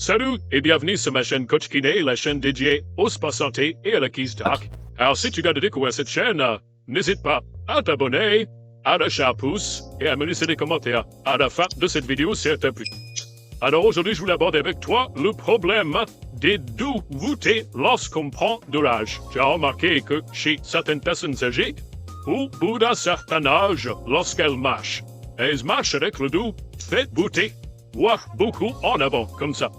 Salut et bienvenue sur ma chaîne Coach Kiné, la chaîne dédiée au sport santé et à la Keys Talk. Alors si tu viens de découvrir cette chaîne, n'hésite pas à t'abonner, à lâcher un pouce et à me laisser des commentaires à la fin de cette vidéo si elle t'a plu. Alors aujourd'hui je voulais aborder avec toi le problème des doux-voûtés lorsqu'on prend de l'âge. Tu as remarqué que chez certaines personnes âgées, au bout d'un certain âge, lorsqu'elles marchent, elles marchent avec le dos fait voûté, voire beaucoup en avant, comme ça.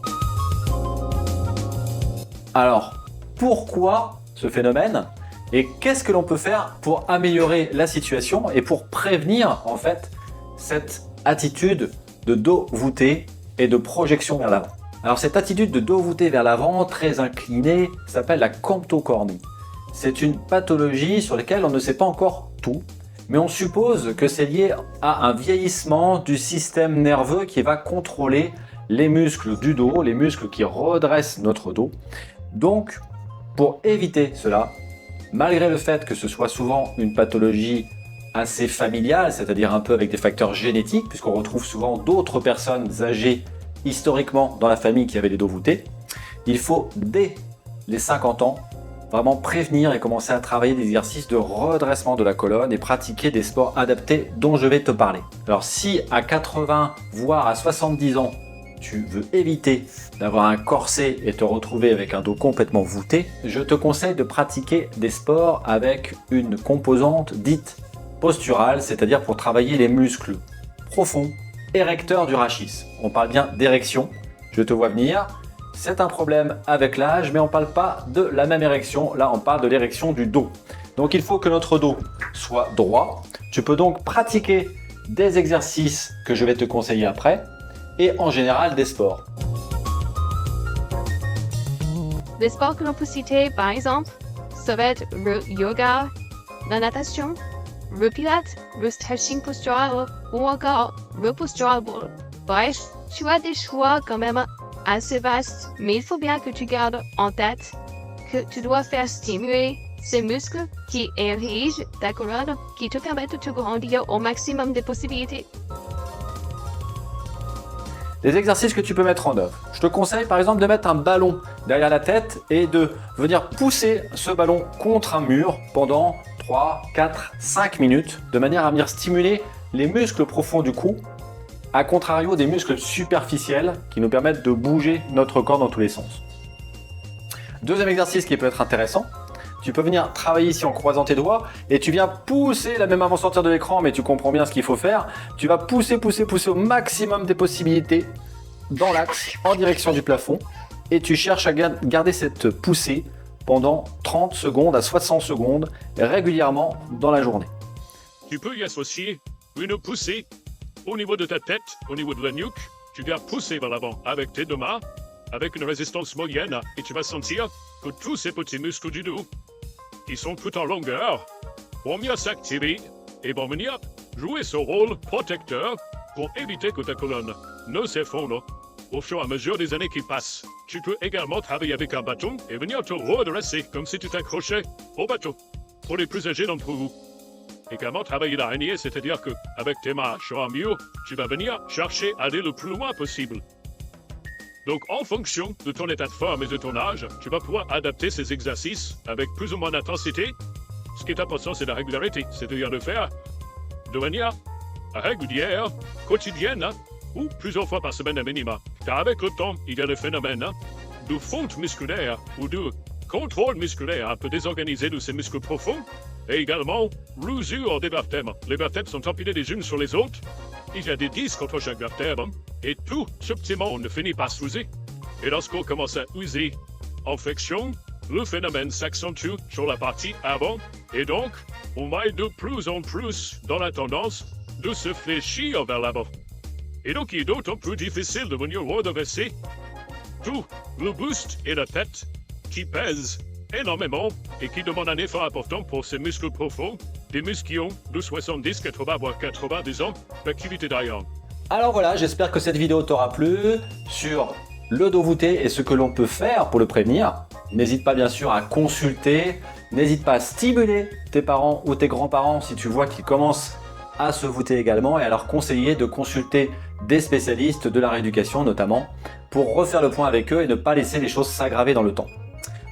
Alors, pourquoi ce phénomène et qu'est-ce que l'on peut faire pour améliorer la situation et pour prévenir en fait cette attitude de dos voûté et de projection vers l'avant. Alors cette attitude de dos voûté vers l'avant, très incliné, s'appelle la camptocornie. C'est une pathologie sur laquelle on ne sait pas encore tout, mais on suppose que c'est lié à un vieillissement du système nerveux qui va contrôler les muscles du dos, les muscles qui redressent notre dos. Donc, pour éviter cela, malgré le fait que ce soit souvent une pathologie assez familiale, c'est-à-dire un peu avec des facteurs génétiques, puisqu'on retrouve souvent d'autres personnes âgées historiquement dans la famille qui avaient des dos voûtés, il faut dès les 50 ans vraiment prévenir et commencer à travailler des exercices de redressement de la colonne et pratiquer des sports adaptés dont je vais te parler. Alors si à 80 voire à 70 ans, tu veux éviter d'avoir un corset et te retrouver avec un dos complètement voûté, je te conseille de pratiquer des sports avec une composante dite posturale, c'est-à-dire pour travailler les muscles profonds, érecteurs du rachis. On parle bien d'érection, je te vois venir. C'est un problème avec l'âge, mais on ne parle pas de la même érection. Là, on parle de l'érection du dos. Donc, il faut que notre dos soit droit. Tu peux donc pratiquer des exercices que je vais te conseiller après et en général des sports. Les sports que l'on peut citer, par exemple, ça va être le yoga, la natation, le pilates, le stretching postural ou encore le postural ball. Bref, tu as des choix quand même assez vaste, mais il faut bien que tu gardes en tête que tu dois faire stimuler ces muscles qui érigent ta colonne, qui te permettent de te grandir au maximum des possibilités. Les exercices que tu peux mettre en œuvre. Je te conseille par exemple de mettre un ballon derrière la tête et de venir pousser ce ballon contre un mur pendant 3, 4, 5 minutes de manière à venir stimuler les muscles profonds du cou, à contrario des muscles superficiels qui nous permettent de bouger notre corps dans tous les sens. Deuxième exercice qui peut être intéressant, tu peux venir travailler ici en croisant tes doigts et tu viens pousser, là même avant de sortir de l'écran, mais tu comprends bien ce qu'il faut faire, tu vas pousser au maximum des possibilités dans l'axe en direction du plafond et tu cherches à garder cette poussée pendant 30 secondes à 60 secondes régulièrement dans la journée. Tu peux y associer une poussée au niveau de ta tête, au niveau de la nuque. Tu viens pousser vers l'avant avec tes deux mains, avec une résistance moyenne, et tu vas sentir que tous ces petits muscles du dos, qui sont tout en longueur, vont mieux s'activer et vont venir jouer ce rôle protecteur pour éviter que ta colonne ne s'effondre au fur et à mesure des années qui passent. Tu peux également travailler avec un bâton et venir te redresser comme si tu t'accrochais au bâton. Pour les plus âgés d'entre vous, également travailler l'araignée, c'est-à-dire que avec tes mains sur un mur, tu vas venir chercher à aller le plus loin possible. Donc en fonction de ton état de forme et de ton âge, tu vas pouvoir adapter ces exercices avec plus ou moins d'intensité. Ce qui est important, c'est la régularité, c'est-à-dire de faire de manière régulière, quotidienne, ou plusieurs fois par semaine à minima. Car avec le temps, il y a le phénomène de fonte musculaire ou de contrôle musculaire un peu désorganisé de ces muscles profonds, et également l'usure des vertèbres. Les vertèbres sont empilées les unes sur les autres, il y a des disques entre chaque vertèbre, et tout subtilement on finit par s'user. Et lorsqu'on commence à user en flexion, le phénomène s'accentue sur la partie avant, et donc on va être de plus en plus dans la tendance de se fléchir vers l'avant. Et donc il est d'autant plus difficile de venir redresser tout le buste et la tête qui pèsent énormément et qui demandent un effort important pour ces muscles profonds, des muscles qui ont de 70, 80 voire 90 ans d'activité derrière. Alors voilà, j'espère que cette vidéo t'aura plu sur le dos voûté et ce que l'on peut faire pour le prévenir. N'hésite pas bien sûr à consulter, n'hésite pas à stimuler tes parents ou tes grands-parents si tu vois qu'ils commencent à se voûter également et à leur conseiller de consulter des spécialistes de la rééducation notamment pour refaire le point avec eux et ne pas laisser les choses s'aggraver dans le temps.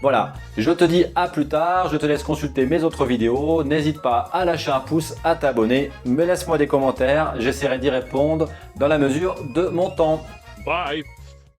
Voilà, je te dis à plus tard, je te laisse consulter mes autres vidéos, n'hésite pas à lâcher un pouce, à t'abonner, me laisse-moi des commentaires, j'essaierai d'y répondre dans la mesure de mon temps. Bye.